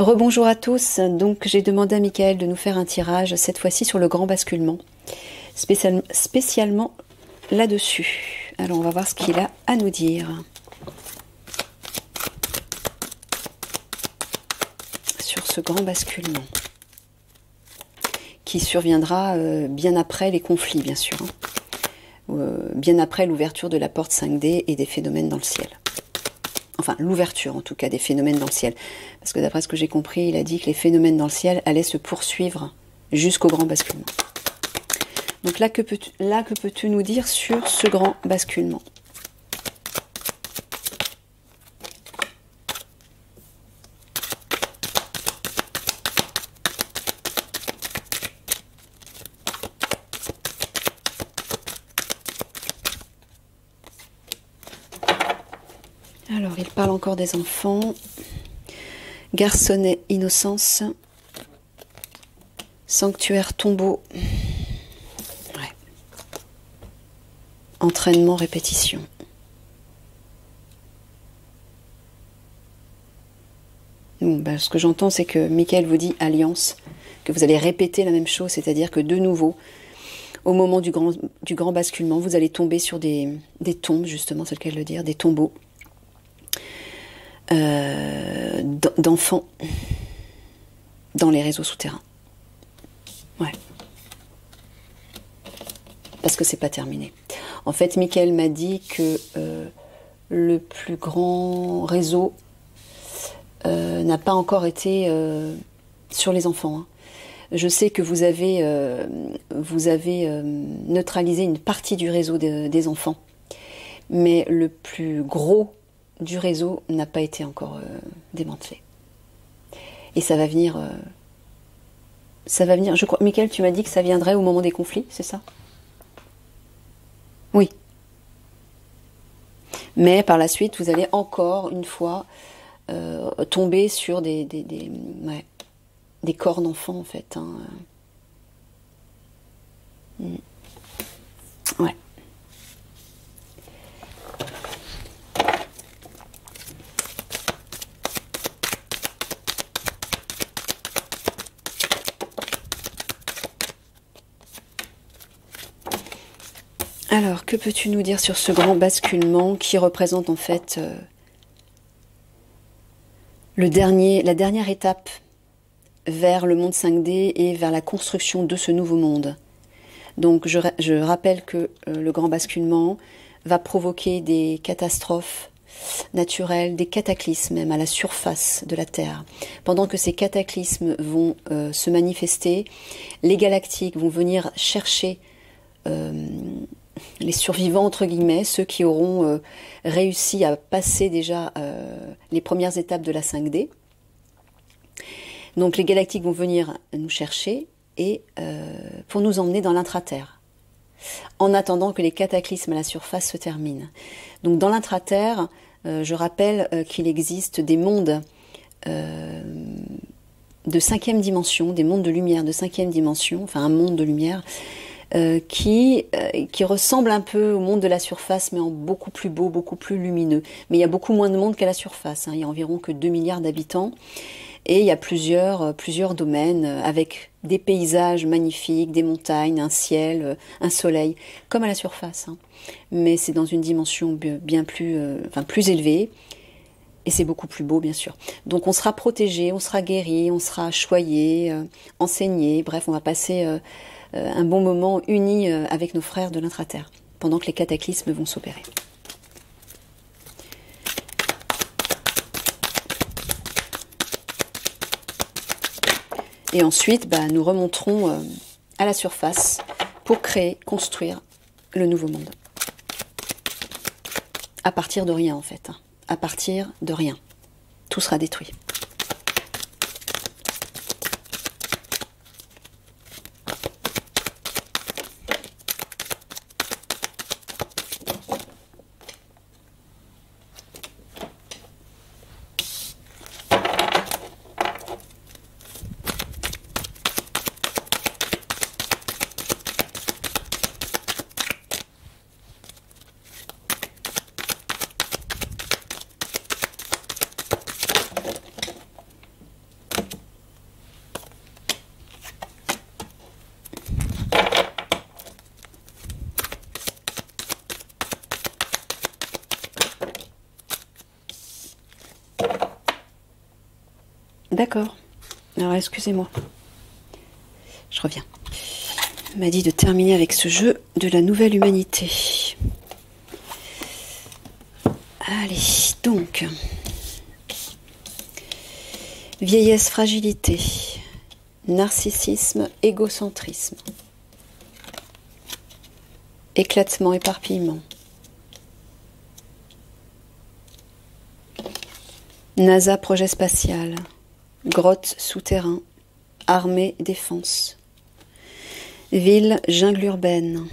Rebonjour à tous, donc j'ai demandé à Michael de nous faire un tirage, cette fois-ci sur le grand basculement, spécialement là-dessus. Alors on va voir ce qu'il a à nous dire sur ce grand basculement, qui surviendra bien après les conflits, bien sûr, bien après l'ouverture de la porte 5D et des phénomènes dans le ciel. Enfin, l'ouverture en tout cas des phénomènes dans le ciel. Parce que d'après ce que j'ai compris, il a dit que les phénomènes dans le ciel allaient se poursuivre jusqu'au grand basculement. Donc là, que peux-tu nous dire sur ce grand basculement? Alors, il parle encore des enfants. Garçonnet, innocence. Sanctuaire, tombeau. Ouais. Entraînement, répétition. Bon, ben, ce que j'entends, c'est que Michael vous dit alliance, que vous allez répéter la même chose, c'est-à-dire que de nouveau, au moment du grand basculement, vous allez tomber sur des tombes, justement, c'est le cas de le dire, des tombeaux. D'enfants dans les réseaux souterrains. Ouais. Parce que c'est pas terminé. En fait, Michael m'a dit que le plus grand réseau n'a pas encore été sur les enfants. Hein. Je sais que vous avez neutralisé une partie du réseau des enfants, mais le plus gros du réseau n'a pas été encore démantelé. Et ça va venir... je crois, Michael, tu m'as dit que ça viendrait au moment des conflits, c'est ça? Oui. Mais par la suite, vous allez encore une fois tomber sur des corps d'enfants, en fait. Hein. Ouais. Alors, que peux-tu nous dire sur ce grand basculement qui représente en fait la dernière étape vers le monde 5D et vers la construction de ce nouveau monde? Donc, je rappelle que le grand basculement va provoquer des catastrophes naturelles, des cataclysmes même à la surface de la Terre. Pendant que ces cataclysmes vont se manifester, les galactiques vont venir chercher les survivants, entre guillemets, ceux qui auront réussi à passer déjà les premières étapes de la 5D. Donc les galactiques vont venir nous chercher et pour nous emmener dans l'intraterre, en attendant que les cataclysmes à la surface se terminent. Donc dans l'intraterre, je rappelle qu'il existe des mondes de 5e dimension, des mondes de lumière de 5e dimension, enfin un monde de lumière, qui ressemble un peu au monde de la surface, mais en beaucoup plus beau, beaucoup plus lumineux. Mais il y a beaucoup moins de monde qu'à la surface. Hein. Il y a environ que 2 milliards d'habitants. Et il y a plusieurs domaines avec des paysages magnifiques, des montagnes, un ciel, un soleil, comme à la surface. Hein. Mais c'est dans une dimension bien plus, plus élevée. Et c'est beaucoup plus beau, bien sûr. Donc on sera protégé, on sera guéri, on sera choyé, enseigné. Bref, on va passer un bon moment unis avec nos frères de l'intraterre, pendant que les cataclysmes vont s'opérer. Et ensuite, nous remonterons à la surface pour créer, construire le nouveau monde. À partir de rien, en fait. Hein. À partir de rien. Tout sera détruit. D'accord. Alors, excusez-moi. Je reviens. Il m'a dit de terminer avec ce jeu de la nouvelle humanité. Allez, donc. Vieillesse, fragilité. Narcissisme, égocentrisme. Éclatement, éparpillement. NASA, projet spatial. Grotte, souterrain. Armée, défense. Ville, jungle urbaine.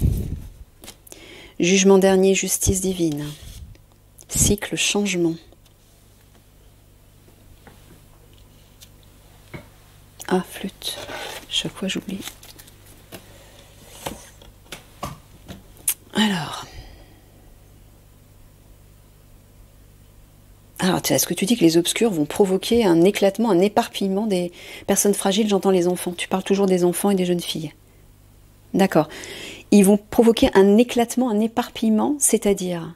Jugement dernier, justice divine. Cycle, changement. Ah, flûte. Chaque fois j'oublie. Alors, est-ce que tu dis que les obscurs vont provoquer un éclatement, un éparpillement des personnes fragiles? J'entends les enfants. Tu parles toujours des enfants et des jeunes filles. D'accord. Ils vont provoquer un éclatement, un éparpillement, c'est-à-dire...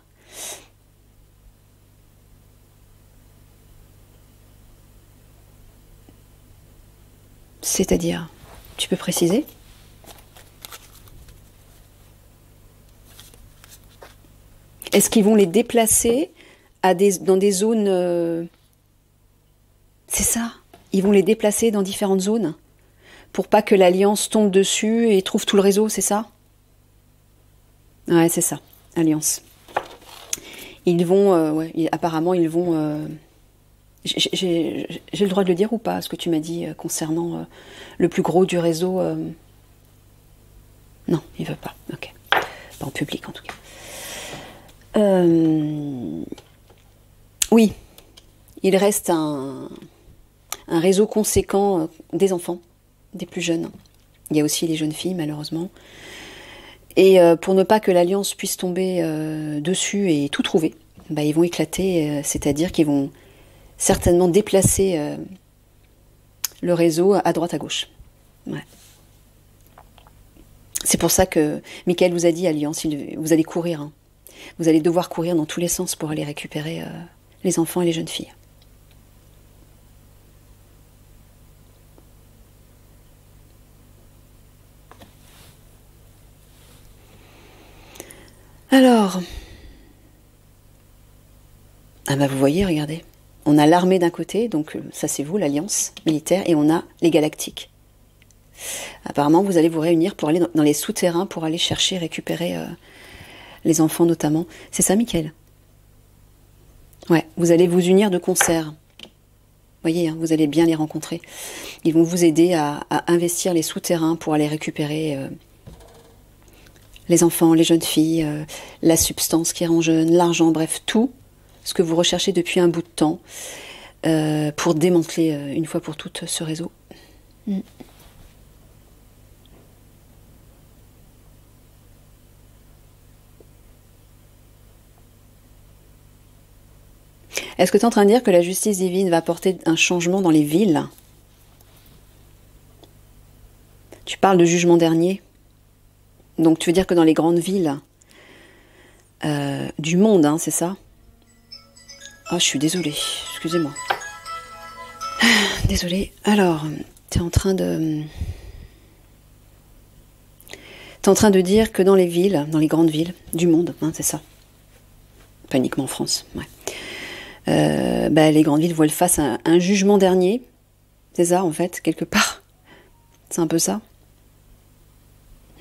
C'est-à-dire, tu peux préciser? Est-ce qu'ils vont les déplacer dans des zones... C'est ça. Ils vont les déplacer dans différentes zones pour pas que l'Alliance tombe dessus et trouve tout le réseau, c'est ça? Ouais, c'est ça, Alliance. Ils vont... apparemment, ils vont... J'ai le droit de le dire ou pas, ce que tu m'as dit concernant le plus gros du réseau Non, il veut pas. Ok. Pas en public en tout cas. Oui, il reste un réseau conséquent des enfants, des plus jeunes. Il y a aussi les jeunes filles, malheureusement. Et pour ne pas que l'Alliance puisse tomber dessus et tout trouver, ils vont éclater, c'est-à-dire qu'ils vont certainement déplacer le réseau à droite à gauche. Ouais. C'est pour ça que Michael vous a dit, Alliance, vous allez courir. Hein. Vous allez devoir courir dans tous les sens pour aller récupérer les enfants et les jeunes filles. Alors, vous voyez, regardez. On a l'armée d'un côté, donc ça c'est vous, l'Alliance militaire, et on a les galactiques. Apparemment, vous allez vous réunir pour aller dans les souterrains, pour aller chercher, récupérer les enfants notamment. C'est ça, Michael? Ouais, vous allez vous unir de concert. Vous voyez, hein, vous allez bien les rencontrer. Ils vont vous aider à investir les souterrains pour aller récupérer les enfants, les jeunes filles, la substance qui rend jeune, l'argent, bref, tout ce que vous recherchez depuis un bout de temps pour démanteler une fois pour toutes ce réseau. Mm. Est-ce que tu es en train de dire que la justice divine va apporter un changement dans les villes? Tu parles de jugement dernier. Donc tu veux dire que dans les grandes villes du monde, hein, c'est ça? Ah, je suis désolée, excusez-moi. Désolée. Alors, tu es en train de dire que dans les villes, dans les grandes villes du monde, hein, c'est ça? Pas uniquement en France, ouais. Les grandes villes voient face à un jugement dernier. C'est ça, en fait, quelque part. C'est un peu ça.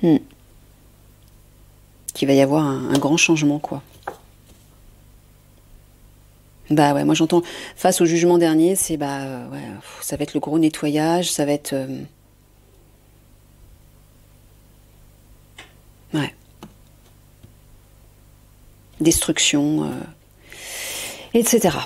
Qu'il va y avoir un grand changement, quoi. Ouais, moi j'entends, face au jugement dernier, c'est, ça va être le gros nettoyage, ça va être... destruction, etc.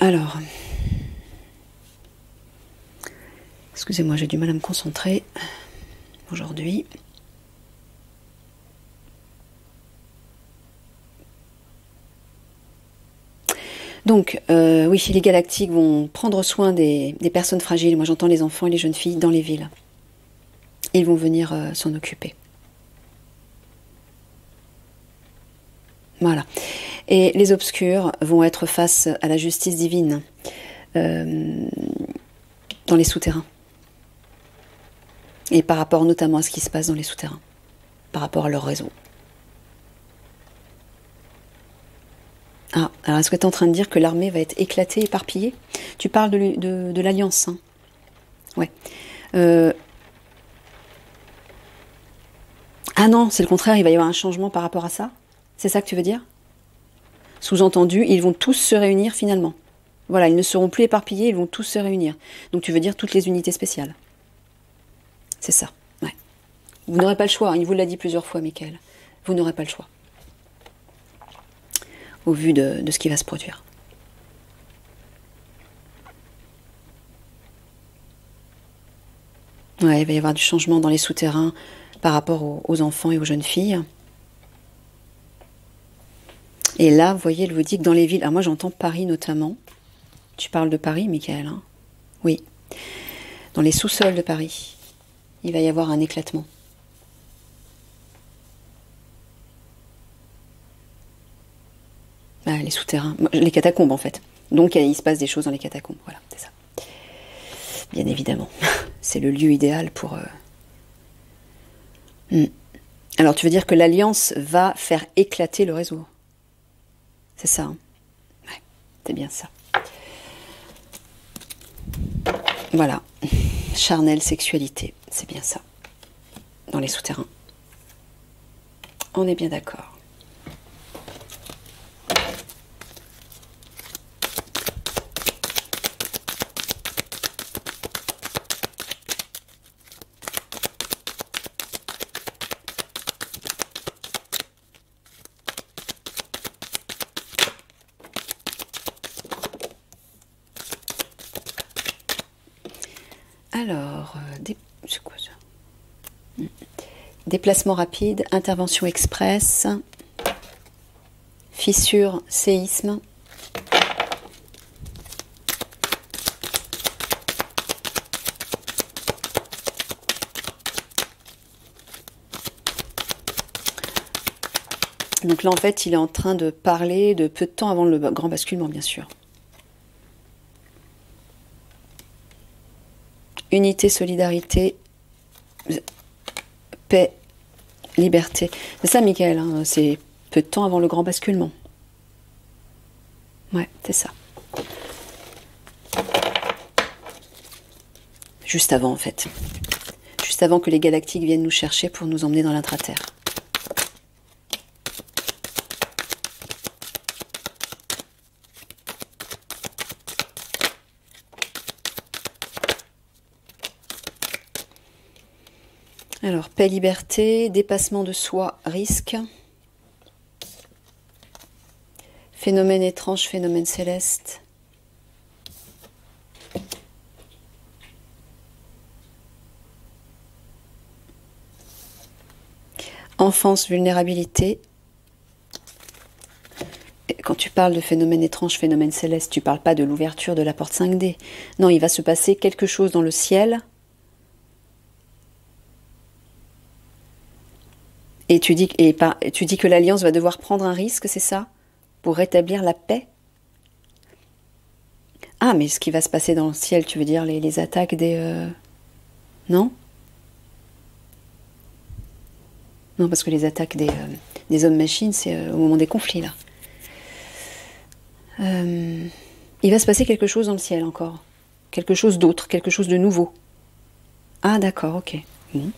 Alors, excusez-moi, j'ai du mal à me concentrer aujourd'hui. Donc, oui, les galactiques vont prendre soin des personnes fragiles. Moi, j'entends les enfants et les jeunes filles dans les villes. Ils vont venir s'en occuper. Voilà. Et les obscurs vont être face à la justice divine dans les souterrains. Et par rapport notamment à ce qui se passe dans les souterrains, par rapport à leur réseau. Ah, alors est-ce que tu es en train de dire que l'armée va être éclatée, éparpillée? Tu parles de l'Alliance, hein? Ouais. Ah non, c'est le contraire, il va y avoir un changement par rapport à ça? C'est ça que tu veux dire? Sous-entendu, ils vont tous se réunir finalement. Voilà, ils ne seront plus éparpillés, ils vont tous se réunir. Donc tu veux dire toutes les unités spéciales. C'est ça, ouais. Vous n'aurez pas le choix, hein, il vous l'a dit plusieurs fois, Michael. Vous n'aurez pas le choix. Au vu de ce qui va se produire. Ouais, il va y avoir du changement dans les souterrains par rapport aux enfants et aux jeunes filles. Et là, vous voyez, elle vous dit que dans les villes... Alors moi, j'entends Paris notamment. Tu parles de Paris, Michael, hein? Oui. Dans les sous-sols de Paris, il va y avoir un éclatement. Ah, les souterrains, les catacombes en fait. Donc il se passe des choses dans les catacombes, voilà, c'est ça. Bien évidemment, c'est le lieu idéal pour... Alors tu veux dire que l'Alliance va faire éclater le réseau? C'est ça, hein? Ouais, c'est bien ça. Voilà, charnelle sexualité, c'est bien ça. Dans les souterrains. On est bien d'accord. Alors, c'est quoi ça? Déplacement rapide, intervention express, fissure, séisme. Donc là, en fait, il est en train de parler de peu de temps avant le grand basculement, bien sûr. Unité, solidarité, paix, liberté. C'est ça, Michael, hein, c'est peu de temps avant le grand basculement. Ouais, c'est ça. Juste avant, en fait. Juste avant que les galactiques viennent nous chercher pour nous emmener dans l'intraterre. Alors, paix, liberté, dépassement de soi, risque. Phénomène étrange, phénomène céleste. Enfance, vulnérabilité. Et quand tu parles de phénomène étrange, phénomène céleste, tu ne parles pas de l'ouverture de la porte 5D. Non, il va se passer quelque chose dans le ciel. Et tu dis que l'Alliance va devoir prendre un risque, c'est ça? Pour rétablir la paix? Ah, mais ce qui va se passer dans le ciel, tu veux dire les attaques des... Non? Non, parce que les attaques des hommes-machines, c'est au moment des conflits, là. Il va se passer quelque chose dans le ciel encore. Quelque chose d'autre, quelque chose de nouveau. Ah, d'accord, ok. Bon.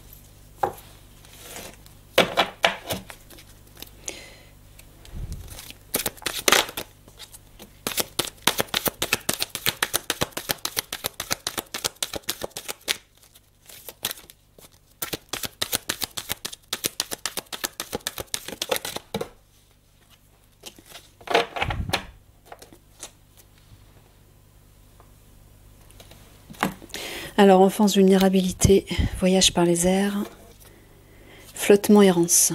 Alors, enfance, vulnérabilité, voyage par les airs, flottement, errance.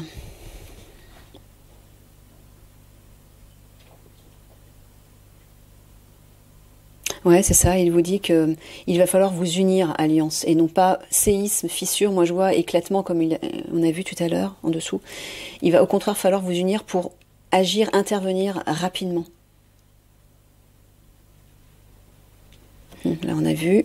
Ouais, c'est ça. Il vous dit que il va falloir vous unir, alliance, et non pas séisme, fissure. Moi, je vois éclatement, comme on a vu tout à l'heure en dessous. Il va au contraire falloir vous unir pour agir, intervenir rapidement. Là, on a vu.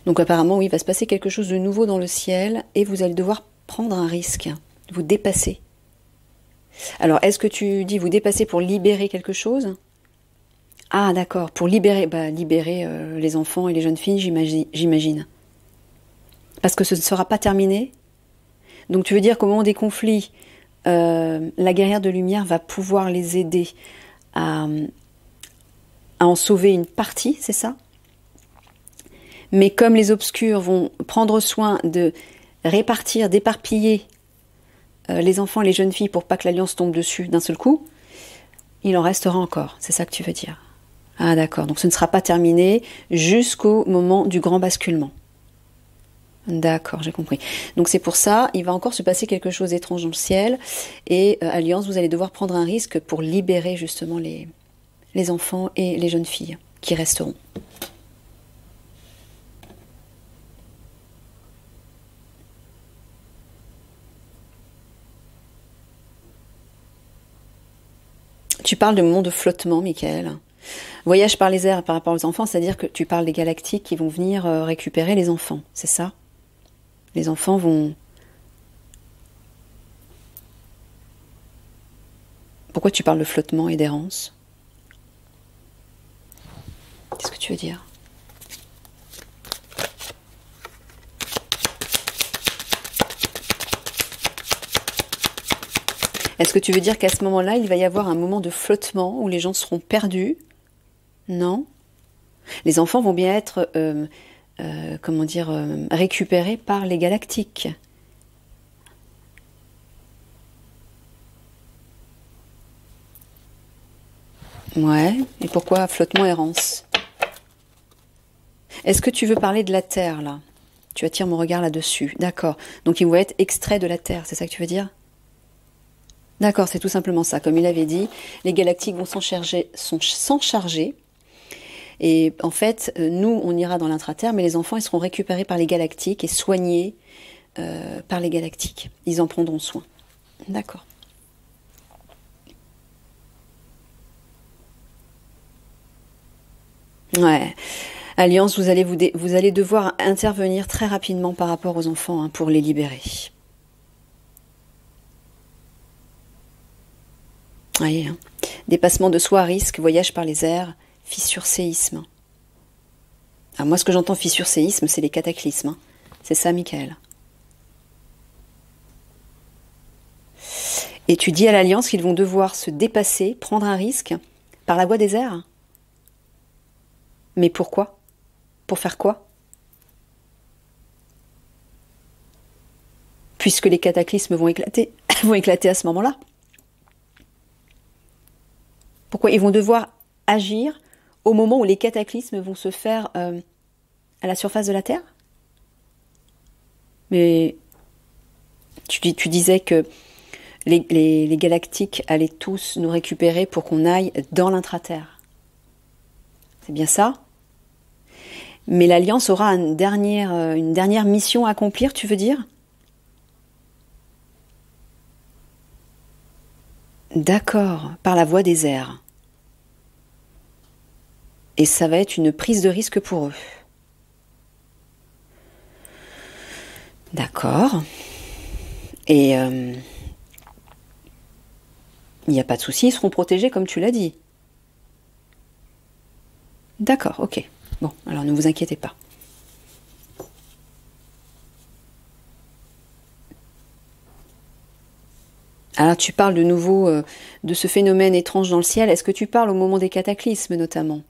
Donc apparemment, oui, il va se passer quelque chose de nouveau dans le ciel et vous allez devoir prendre un risque, vous dépasser. Alors, est-ce que tu dis vous dépasser pour libérer quelque chose? Ah, d'accord, pour libérer, libérer les enfants et les jeunes filles, j'imagine. Parce que ce ne sera pas terminé. Donc tu veux dire qu'au moment des conflits, la guerrière de lumière va pouvoir les aider à en sauver une partie, c'est ça? Mais comme les obscurs vont prendre soin de répartir, d'éparpiller les enfants et les jeunes filles pour pas que l'alliance tombe dessus d'un seul coup, il en restera encore. C'est ça que tu veux dire? Ah d'accord, donc ce ne sera pas terminé jusqu'au moment du grand basculement. D'accord, j'ai compris. Donc c'est pour ça, il va encore se passer quelque chose d'étrange dans le ciel. Et Alliance, vous allez devoir prendre un risque pour libérer justement les enfants et les jeunes filles qui resteront. Tu parles de moment de flottement, Michael. Voyage par les airs par rapport aux enfants, c'est-à-dire que tu parles des galactiques qui vont venir récupérer les enfants, c'est ça? Les enfants vont... Pourquoi tu parles de flottement et d'errance? Qu'est-ce que tu veux dire? Est-ce que tu veux dire qu'à ce moment-là, il va y avoir un moment de flottement où les gens seront perdus? Non? Les enfants vont bien être, récupérés par les galactiques. Ouais, et pourquoi flottement errance? Est-ce que tu veux parler de la Terre, là? Tu attires mon regard là-dessus. D'accord. Donc ils vont être extraits de la Terre, c'est ça que tu veux dire? D'accord, c'est tout simplement ça. Comme il avait dit, les galactiques vont s'en charger. Et en fait, nous, on ira dans l'intraterre, mais les enfants, ils seront récupérés par les galactiques et soignés par les galactiques. Ils en prendront soin. D'accord. Ouais. Alliance, vous allez devoir intervenir très rapidement par rapport aux enfants hein, pour les libérer. Oui, hein. Dépassement de soi à risque, voyage par les airs, fissure, séisme. Ah, moi, ce que j'entends fissure, séisme, c'est les cataclysmes. Hein. C'est ça, Michael. Et tu dis à l'Alliance qu'ils vont devoir se dépasser, prendre un risque par la voie des airs. Mais pourquoi? Pour faire quoi? Puisque les cataclysmes vont éclater, vont éclater à ce moment-là. Pourquoi? Ils vont devoir agir au moment où les cataclysmes vont se faire à la surface de la Terre? Mais tu disais que les galactiques allaient tous nous récupérer pour qu'on aille dans l'intraterre. C'est bien ça? Mais l'Alliance aura une dernière mission à accomplir, tu veux dire? D'accord, par la voie des airs. Et ça va être une prise de risque pour eux. D'accord. Et il n'y a pas de souci, ils seront protégés comme tu l'as dit. D'accord, ok. Bon, alors ne vous inquiétez pas. Alors tu parles de nouveau de ce phénomène étrange dans le ciel. Est-ce que tu parles au moment des cataclysmes notamment?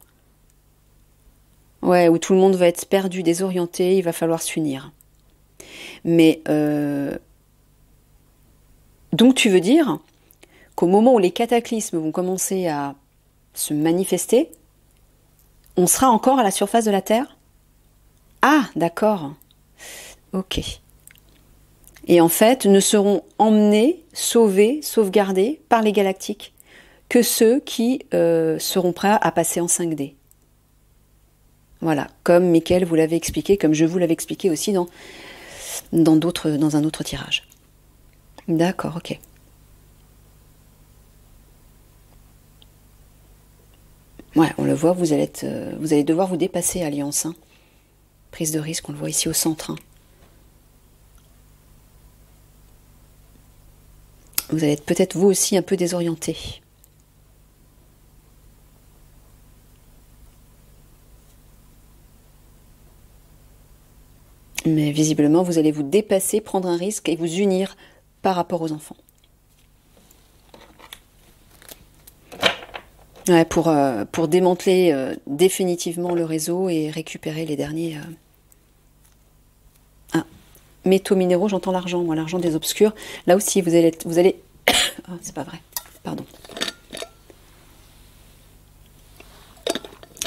Ouais, où tout le monde va être perdu, désorienté, il va falloir s'unir. Mais donc tu veux dire qu'au moment où les cataclysmes vont commencer à se manifester, on sera encore à la surface de la Terre? Ah, d'accord. Ok. Et en fait, ne seront emmenés, sauvés, sauvegardés par les galactiques que ceux qui seront prêts à passer en 5D. Voilà, comme Mickaël vous l'avait expliqué, comme je vous l'avais expliqué aussi dans un autre tirage. D'accord, ok. Ouais, on le voit, vous allez devoir vous dépasser, Alliance. Hein. Prise de risque, on le voit ici au centre. Hein. Vous allez être peut-être vous aussi un peu désorienté. Mais visiblement, vous allez vous dépasser, prendre un risque et vous unir par rapport aux enfants. Ouais, pour démanteler définitivement le réseau et récupérer les derniers... Ah, métaux minéraux, j'entends l'argent, moi, l'argent des obscurs. Là aussi, vous allez... Ah, c'est pas vrai, pardon.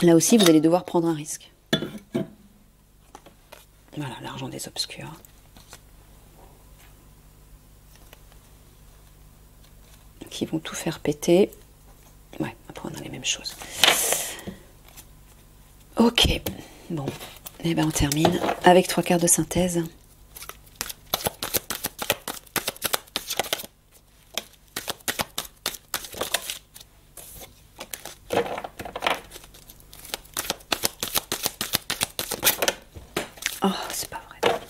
Là aussi, vous allez devoir prendre un risque. Voilà, l'argent des obscurs. Qui vont tout faire péter. Ouais, après on a les mêmes choses. Ok, bon. Et ben on termine avec 3 cartes de synthèse. Oh, c'est pas vrai.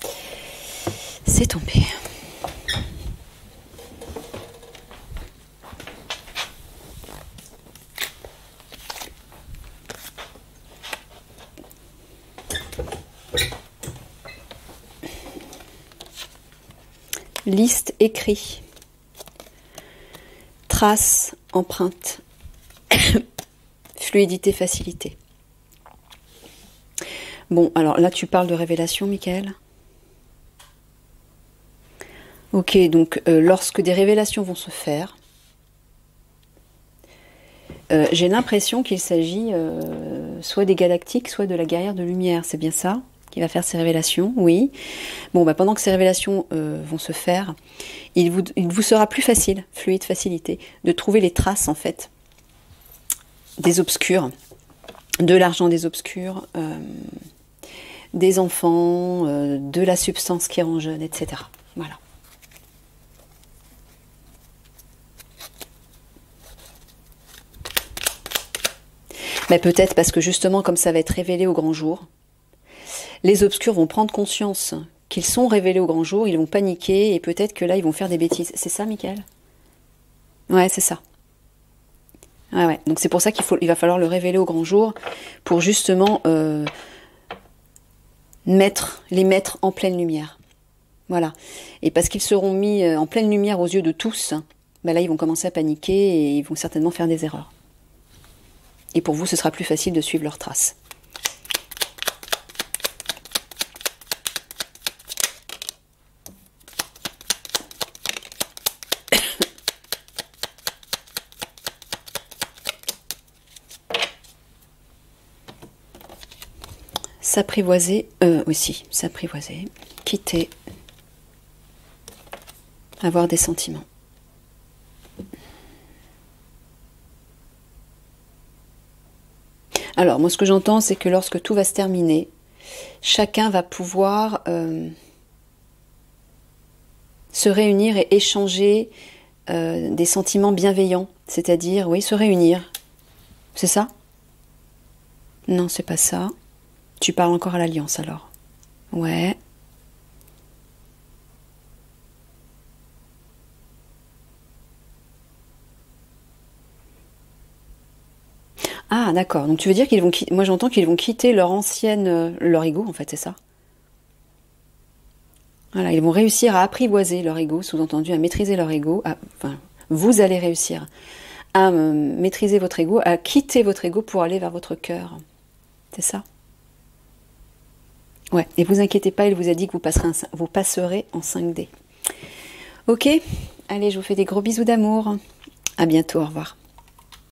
C'est tombé. Liste, écrit. Trace, empreinte. Fluidité, facilité. Bon, alors là, tu parles de révélation, Mickaël. Ok, donc lorsque des révélations vont se faire, j'ai l'impression qu'il s'agit soit des galactiques, soit de la guerrière de lumière. C'est bien ça qui va faire ces révélations? Oui. Bon, bah, pendant que ces révélations vont se faire, il vous sera plus facile, fluide, facilité, de trouver les traces, en fait, des obscurs, de l'argent des obscurs, des enfants, de la substance qui rend jeune, etc. Voilà. Mais peut-être parce que justement, comme ça va être révélé au grand jour, les obscurs vont prendre conscience qu'ils sont révélés au grand jour, ils vont paniquer et peut-être que là, ils vont faire des bêtises. C'est ça, Mickaël? Ouais, c'est ça. Ouais, ouais. Donc c'est pour ça il va falloir le révéler au grand jour pour justement les mettre en pleine lumière. Voilà. Et parce qu'ils seront mis en pleine lumière aux yeux de tous, ben là, ils vont commencer à paniquer et ils vont certainement faire des erreurs. Et pour vous, ce sera plus facile de suivre leurs traces. S'apprivoiser, aussi, s'apprivoiser, quitter, avoir des sentiments. Alors, moi, ce que j'entends, c'est que lorsque tout va se terminer, chacun va pouvoir se réunir et échanger des sentiments bienveillants. C'est-à-dire, oui, se réunir. C'est ça? Non, c'est pas ça. Tu parles encore à l'Alliance, alors. Ouais. Ah, d'accord. Donc tu veux dire qu'ils vont quitter... Moi, j'entends qu'ils vont quitter leur leur ego, en fait, c'est ça? Voilà, ils vont réussir à apprivoiser leur ego, sous-entendu à maîtriser leur ego. Enfin, vous allez réussir à maîtriser votre ego, à quitter votre ego pour aller vers votre cœur. C'est ça? Ouais, et vous inquiétez pas, il vous a dit que vous passerez en 5D. Ok? Allez, je vous fais des gros bisous d'amour. À bientôt, au revoir.